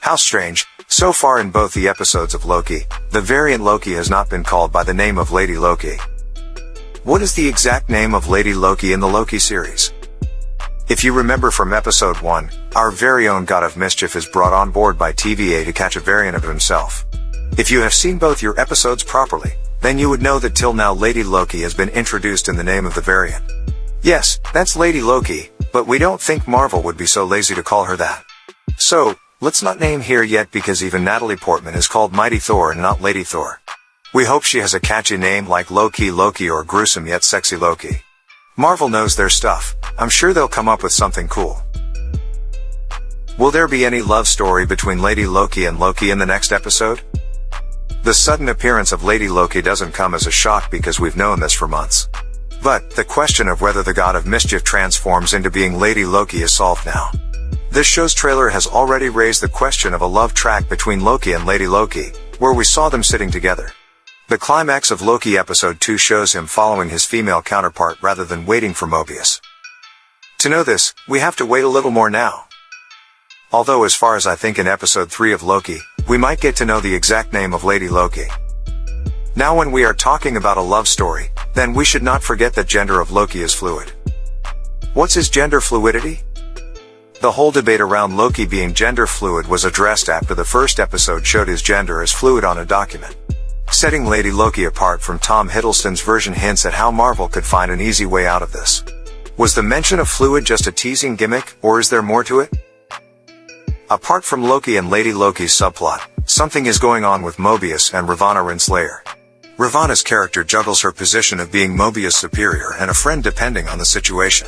How strange. So far in both the episodes of Loki, the variant Loki has not been called by the name of Lady Loki. What is the exact name of Lady Loki in the Loki series? If you remember from episode 1, our very own God of Mischief is brought on board by TVA to catch a variant of himself. If you have seen both your episodes properly, then you would know that till now Lady Loki has been introduced in the name of the variant. Yes, that's Lady Loki, but we don't think Marvel would be so lazy to call her that. So, let's not name here yet because even Natalie Portman is called Mighty Thor and not Lady Thor. We hope she has a catchy name like Loki or gruesome yet sexy Loki. Marvel knows their stuff. I'm sure they'll come up with something cool. Will there be any love story between Lady Loki and Loki in the next episode? The sudden appearance of Lady Loki doesn't come as a shock because we've known this for months. But, the question of whether the God of Mischief transforms into being Lady Loki is solved now. This show's trailer has already raised the question of a love track between Loki and Lady Loki, where we saw them sitting together. The climax of Loki episode 2 shows him following his female counterpart rather than waiting for Mobius. To know this, we have to wait a little more now. Although as far as I think in episode 3 of Loki, we might get to know the exact name of Lady Loki. Now when we are talking about a love story, then we should not forget that gender of Loki is fluid. What's his gender fluidity? The whole debate around Loki being gender fluid was addressed after the first episode showed his gender as fluid on a document. Setting Lady Loki apart from Tom Hiddleston's version hints at how Marvel could find an easy way out of this. Was the mention of fluid just a teasing gimmick, or is there more to it? Apart from Loki and Lady Loki's subplot, something is going on with Mobius and Ravonna Renslayer. Ravonna's character juggles her position of being Mobius' superior and a friend depending on the situation.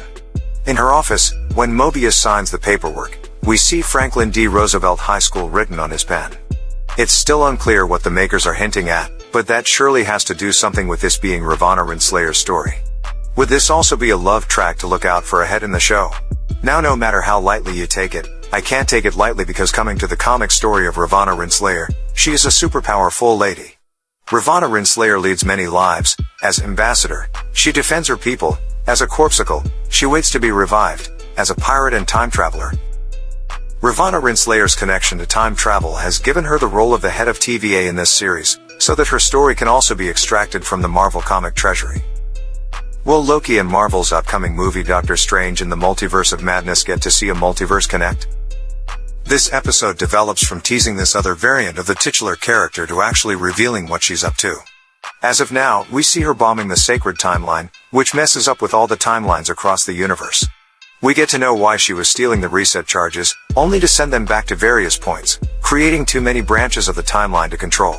In her office, when Mobius signs the paperwork, we see Franklin D. Roosevelt High School written on his pen. It's still unclear what the makers are hinting at, but that surely has to do something with this being Ravonna Renslayer's story. Would this also be a love track to look out for ahead in the show? Now no matter how lightly you take it, I can't take it lightly because coming to the comic story of Ravonna Renslayer, she is a superpowerful lady. Ravonna Renslayer leads many lives. As ambassador, she defends her people. As a corpsicle, she waits to be revived. As a pirate and time traveler, Ravonna Renslayer's connection to time travel has given her the role of the head of TVA in this series, so that her story can also be extracted from the Marvel comic treasury. Will Loki and Marvel's upcoming movie Doctor Strange in the Multiverse of Madness get to see a multiverse connect? This episode develops from teasing this other variant of the titular character to actually revealing what she's up to. As of now, we see her bombing the sacred timeline, which messes up with all the timelines across the universe. We get to know why she was stealing the reset charges, only to send them back to various points, creating too many branches of the timeline to control.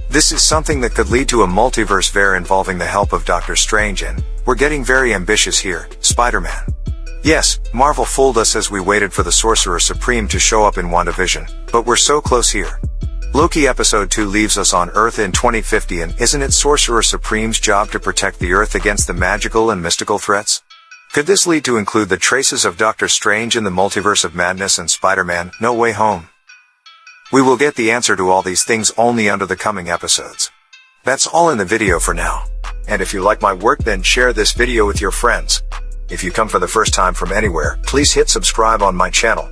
This is something that could lead to a multiverse fair involving the help of Doctor Strange and, we're getting very ambitious here, Spider-Man. Yes, Marvel fooled us as we waited for the Sorcerer Supreme to show up in WandaVision, but we're so close here. Loki episode 2 leaves us on Earth in 2050 and isn't it Sorcerer Supreme's job to protect the Earth against the magical and mystical threats? Could this lead to include the traces of Doctor Strange in the Multiverse of Madness and Spider-Man: No Way Home? We will get the answer to all these things only under the coming episodes. That's all in the video for now. And if you like my work, then share this video with your friends. If you come for the first time from anywhere, please hit subscribe on my channel.